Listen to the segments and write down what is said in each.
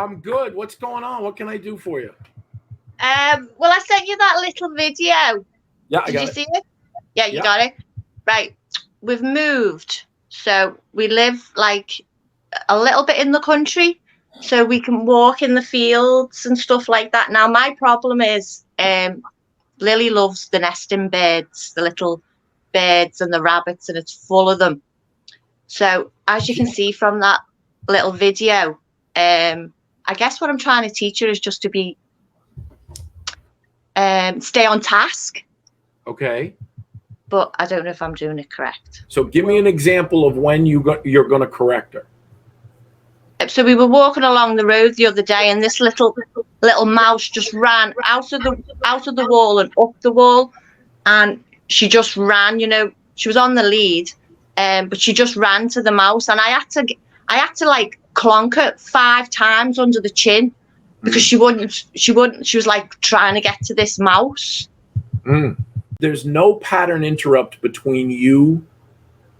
I'm good. What's going on? What can I do for you? Well, I sent you that little video. Yeah, I Did got you it. see it? Yeah, you Yeah. got it. Right. We've moved. So we live like a little bit in the country, so we can walk in the fields and stuff like that. Now, my problem is Lily loves the nesting birds, the little birds and the rabbits, and it's full of them. So as you can see from that little video, I guess what I'm trying to teach her is just to be stay on task. Okay. But I don't know if I'm doing it correct. So give me an example of when you're going to correct her. So we were walking along the road the other day, and this little mouse just ran out of the wall and up the wall, and she just ran. You know, she was on the lead, but she just ran to the mouse, and I had to like clonk her 5 times under the chin because she wouldn't. She was like trying to get to this mouse. There's no pattern interrupt between you,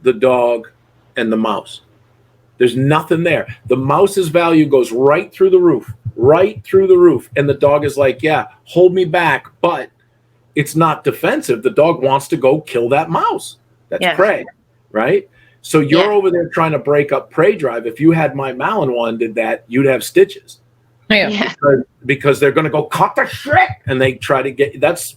the dog, and the mouse. There's nothing there. The mouse's value goes right through the roof. And the dog is like, yeah, hold me back. But it's not defensive. The dog wants to go kill that mouse. That's prey, right? So you're over there trying to break up prey drive. If you had my Malinois did that, you'd have stitches. Yeah. Because they're going to go cut the shit. And they try to get, that's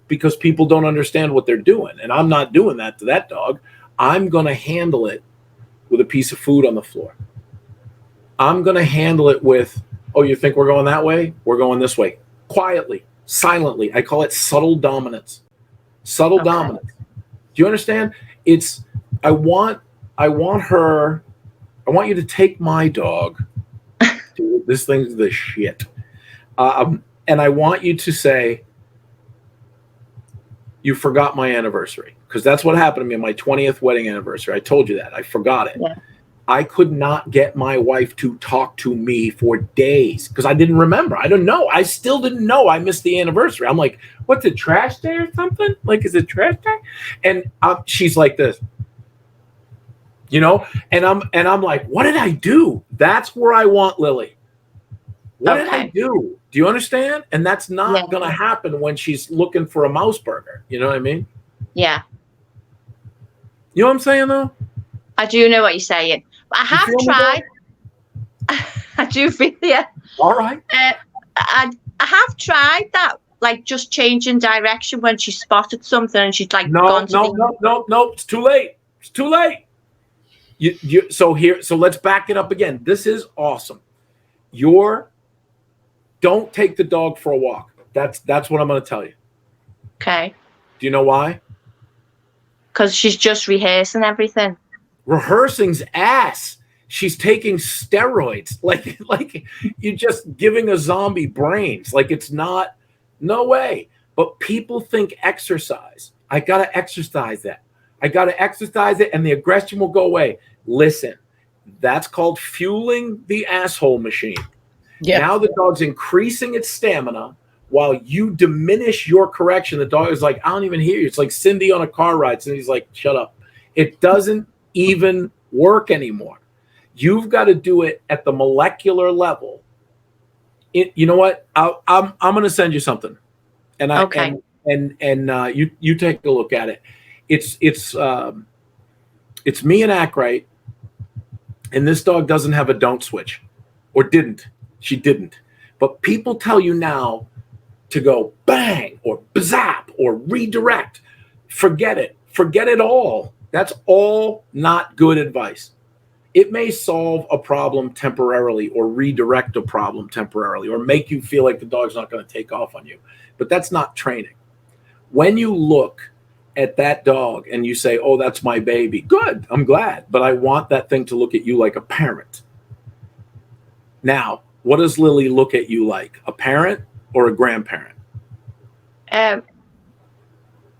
because people don't understand what they're doing. And I'm not doing that to that dog. I'm going to handle it with a piece of food on the floor. I'm going to handle it with, oh, you think we're going that way? We're going this way. Quietly, silently. I call it subtle dominance. Subtle dominance. Do you understand? It's, I want you to take my dog. Dude, this thing's the shit. And I want you to say, you forgot my anniversary. Because that's what happened to me on my 20th wedding anniversary. I told you that. I forgot it. Yeah. I could not get my wife to talk to me for days because I didn't remember. I don't know. I still didn't know I missed the anniversary. I'm like, what's it, trash day or something? Like, is it trash day? And she's like this, you know? And I'm like, what did I do? That's where I want Lily. What did I do? Do you understand? And that's not going to happen when she's looking for a mouse burger. You know what I mean? Yeah. You know what I'm saying, though? I do know what you're saying. But I have tried. I do feel you. All right. I have tried that, like just changing direction when she spotted something and she's like, no. It's too late. It's too late. So let's back it up again. This is awesome. Don't take the dog for a walk. That's what I'm going to tell you. Okay. Do you know why? Because she's just rehearsing everything. Rehearsing's ass. She's taking steroids. Like you're just giving a zombie brains. Like it's not, no way. But people think exercise. I got to exercise that. I got to exercise it and the aggression will go away. Listen, that's called fueling the asshole machine. Yeah. Now the dog's increasing its stamina while you diminish your correction. The dog is like, I don't even hear you. It's like Cindy on a car ride. And he's like, shut up. It doesn't even work anymore. You've got to do it at the molecular level. You know what? I'm going to send you something. And you take a look at it. It's me and Ackright. And this dog doesn't have a don't switch or didn't. She didn't. But people tell you now to go bang or zap or redirect. Forget it. Forget it all. That's all not good advice. It may solve a problem temporarily or redirect a problem temporarily or make you feel like the dog's not going to take off on you. But that's not training. When you look at that dog and you say, oh, that's my baby, good, I'm glad. But I want that thing to look at you like a parent. Now, what does Lily look at you like? A parent or a grandparent?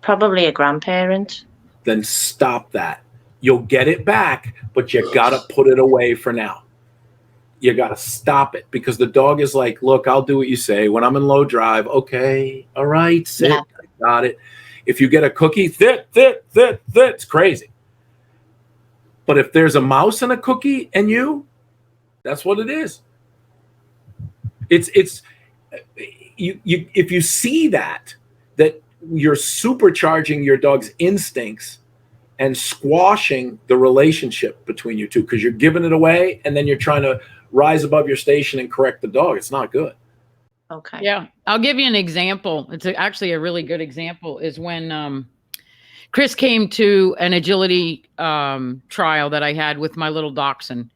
Probably a grandparent. Then stop that. You'll get it back, but you got to put it away for now. You got to stop it because the dog is like, look, I'll do what you say. When I'm in low drive, okay, all right, sit, I got it. If you get a cookie, sit, it's crazy. But if there's a mouse and a cookie and you, that's what it is. It's you if you see that you're supercharging your dog's instincts and squashing the relationship between you two, because you're giving it away and then you're trying to rise above your station and correct the dog. It's not good. Okay. Yeah. I'll give you an example. It's actually a really good example is when Chris came to an agility trial that I had with my little dachshund.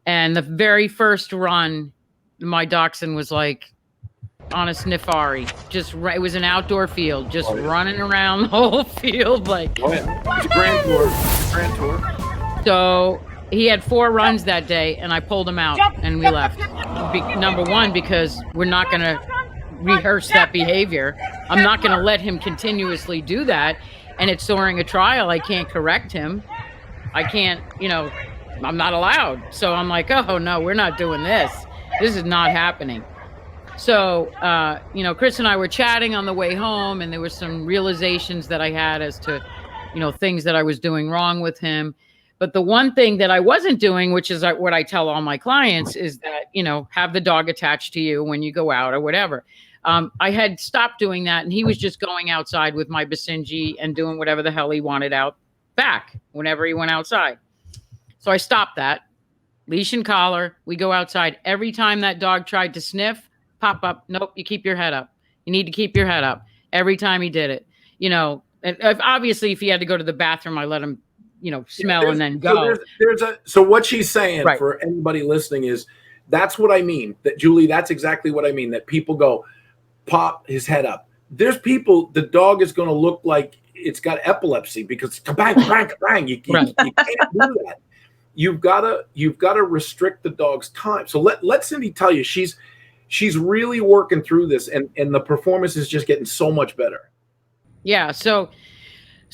And the very first run, my dachshund was like on a sniffari. It was an outdoor field, just running around the whole field. Like, it's a grand tour. Grand tour. So he had 4 runs that day, and I pulled him out, and we left. Number one, because we're not going to rehearse that behavior. I'm not going to let him continuously do that. And it's during a trial. I can't correct him. I can't, I'm not allowed. So I'm like, oh, no, we're not doing this. This is not happening. So, Chris and I were chatting on the way home, and there were some realizations that I had as to, things that I was doing wrong with him. But the one thing that I wasn't doing, which is what I tell all my clients, is that, have the dog attached to you when you go out or whatever. I had stopped doing that, and he was just going outside with my Basenji and doing whatever the hell he wanted out back whenever he went outside. So I stopped that. Leash and collar. We go outside. Every time that dog tried to sniff, pop up. Nope, you keep your head up. You need to keep your head up. Every time he did it. Obviously, if he had to go to the bathroom, I let him, smell and then go. So what she's saying, right, for anybody listening, is that's what I mean. That, Julie, that's exactly what I mean. That people go, pop his head up. There's people, the dog is going to look like it's got epilepsy because kabang, kabang, kabang. You can't do that. You've got to restrict the dog's time. So let Cindy tell you, she's really working through this, and the performance is just getting so much better. Yeah. So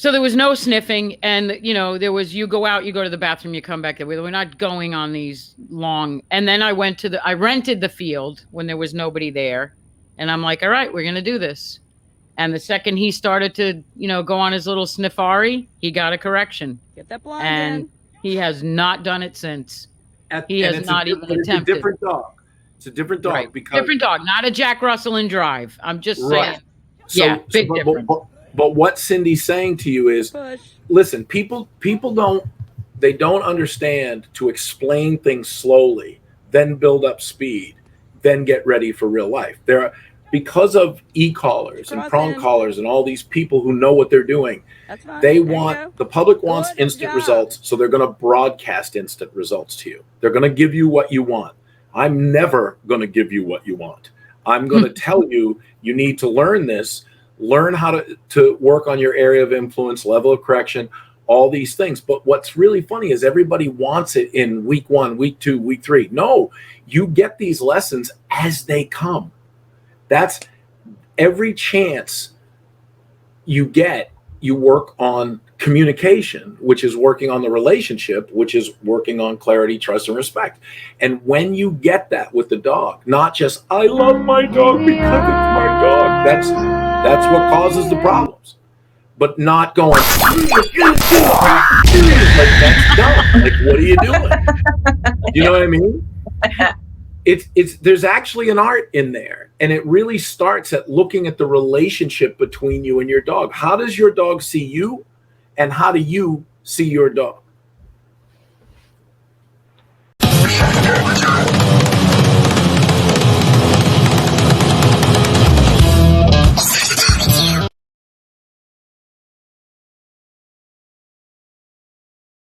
there was no sniffing, and there was, you go out, you go to the bathroom, you come back. We're not going on these long. And then I rented the field when there was nobody there, and I'm like, all right, we're gonna do this. And the second he started to go on his little sniffari, he got a correction. Get that blind and in. He has not done it since. He has not even attempted. It's a different dog. It's a different dog, right. Because different dog, not a Jack Russell and Drive. I'm just saying. Big difference. But what Cindy's saying to you is, listen, people don't understand to explain things slowly, then build up speed, then get ready for real life. Because of e-collars and prong collars and all these people who know what they're doing, the public wants instant results, so they're going to broadcast instant results to you. They're going to give you what you want. I'm never going to give you what you want. I'm going to tell you, you need to learn this, learn how to work on your area of influence, level of correction, all these things. But what's really funny is everybody wants it in week 1, week 2, week 3. No, you get these lessons as they come. That's every chance you get, you work on communication, which is working on the relationship, which is working on clarity, trust, and respect. And when you get that with the dog, not just, I love my dog because it's my dog. That's what causes the problems. But not going, like, that's dumb. Like, what are you doing? You know what I mean? There's actually an art in there, and it really starts at looking at the relationship between you and your dog. How does your dog see you, and how do you see your dog?